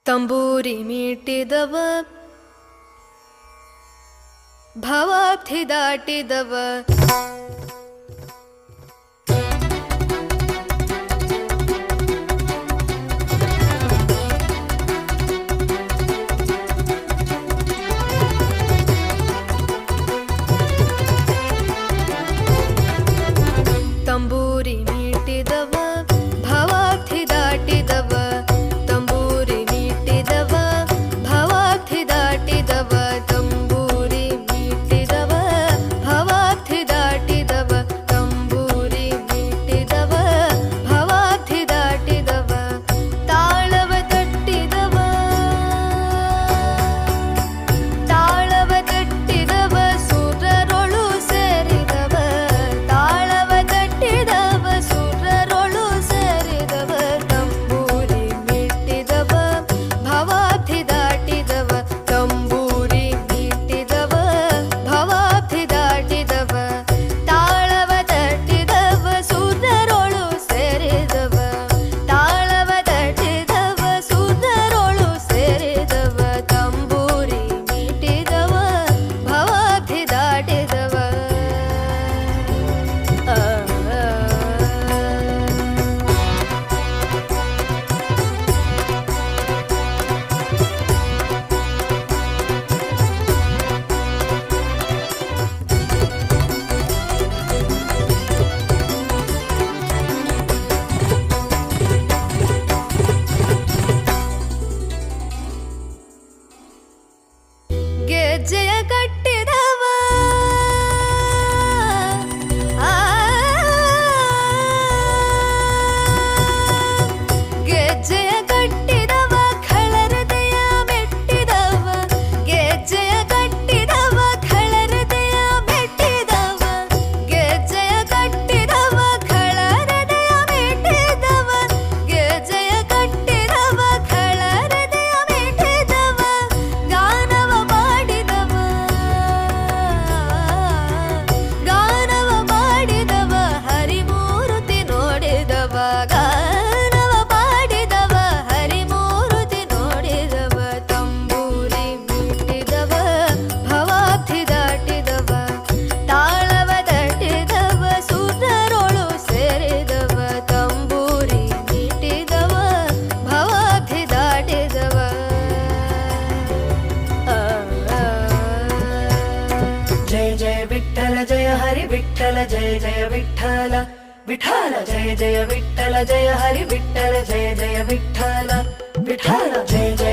ತಂಬೂರಿ ಮೀಟಿದವ ಭವಾಬ್ಧಿ ದಾಟಿದವ ತಂಬೂರಿ ಮೀಟಿದವ ಭವಾಬ್ಧಿ ದಾಟಿದವ ತಂಬೂರಿ ಮೀಟಿದವ ಭವಾಬ್ಧಿ ದಾಟಿದವ ತಂಬೂರಿ ಮೀಟಿದವ ಭವಾಬ್ಧಿ ದಾಟಿದವ ತಂಬೂರಿ ಮೀಟಿದವ ಭವಾಬ್ಧಿ ದಾಟಿದವ ತಾಳವ ತಟ್ಟಿದವ ತಾಳವ ತಟ್ಟಿದವ ಸುರರೊಳು ಸೇರಿದವ ತಾಳವ ತಟ್ಟಿದವ ಸುರರೊಳು ಸೇರಿದವ ತಂಬೂರಿ ಮೀಟಿದವ ಭವಾಬ್ಧಿ ದಾಟಿದವ ತಂಬೂರಿ ಮೀಟಿದವ ಭವಾಬ್ಧಿ ದಾಟಿದವ ತಾಳವ ತಟ್ಟಿದವ ಸುರರೊಳು ಸೇರಿದವ ತಾಳವ ತಟ್ಟಿದವ ಸುರರೊಳು ಸೇರಿದವ ತಂಬೂರಿ ಮೀಟಿದವ ಭವಾಬ್ಧಿ ದಾಟಿದವ ಗೆಜ್ಜೆಯ ಕಟ್ಟಿದವ ಗೆಜ್ಜೆಯ ಕಟ್ಟಿದವ ಖಳರದೆಯ ಮೆಟ್ಟಿದವ ಗೆಜ್ಜೆಯ ಕಟ್ಟಿದವ ಖಳರದೆಯ ಮೆಟ್ಟಿದವ ಗೆಜ್ಜೆಯ ಕಟ್ಟಿದವ ಖಳರದೆಯ ಮೆಟ್ಟಿದವ ಗೆಜ್ಜೆಯ ಕಟ್ಟಿದವ ಖಳರದೆಯ ಮೆಟ್ಟಿದವ ಗಾನವ ಮಾಡಿದವ ಗಾನವ ಮಾಡಿದವ ಹರಿಮೂರ್ತಿ ನೋಡಿದವ ಗಾನವ ಮಾಡಿದವ ಹರಿಮೂರ್ತಿ ನೋಡಿದವ ತಂಬೂರಿ ಮೀಟಿದವ ಭವಾಬ್ಧಿ ದಾಟಿದವ ತಾಳವ ತಟ್ಟಿದವ ಸುರರೊಳು ಸೇರಿದವ ತಂಬೂರಿ ಮೀಟಿದವ ಭವಾಬ್ಧಿ ದಾಟಿದವ जय जय विठ्ठल जय हरि विठ्ठल जय जय विठ्ठल विठ्ठल जय जय विठ्ठल जय हरि विठ्ठल जय जय विठ्ठल विठ्ठल जय जय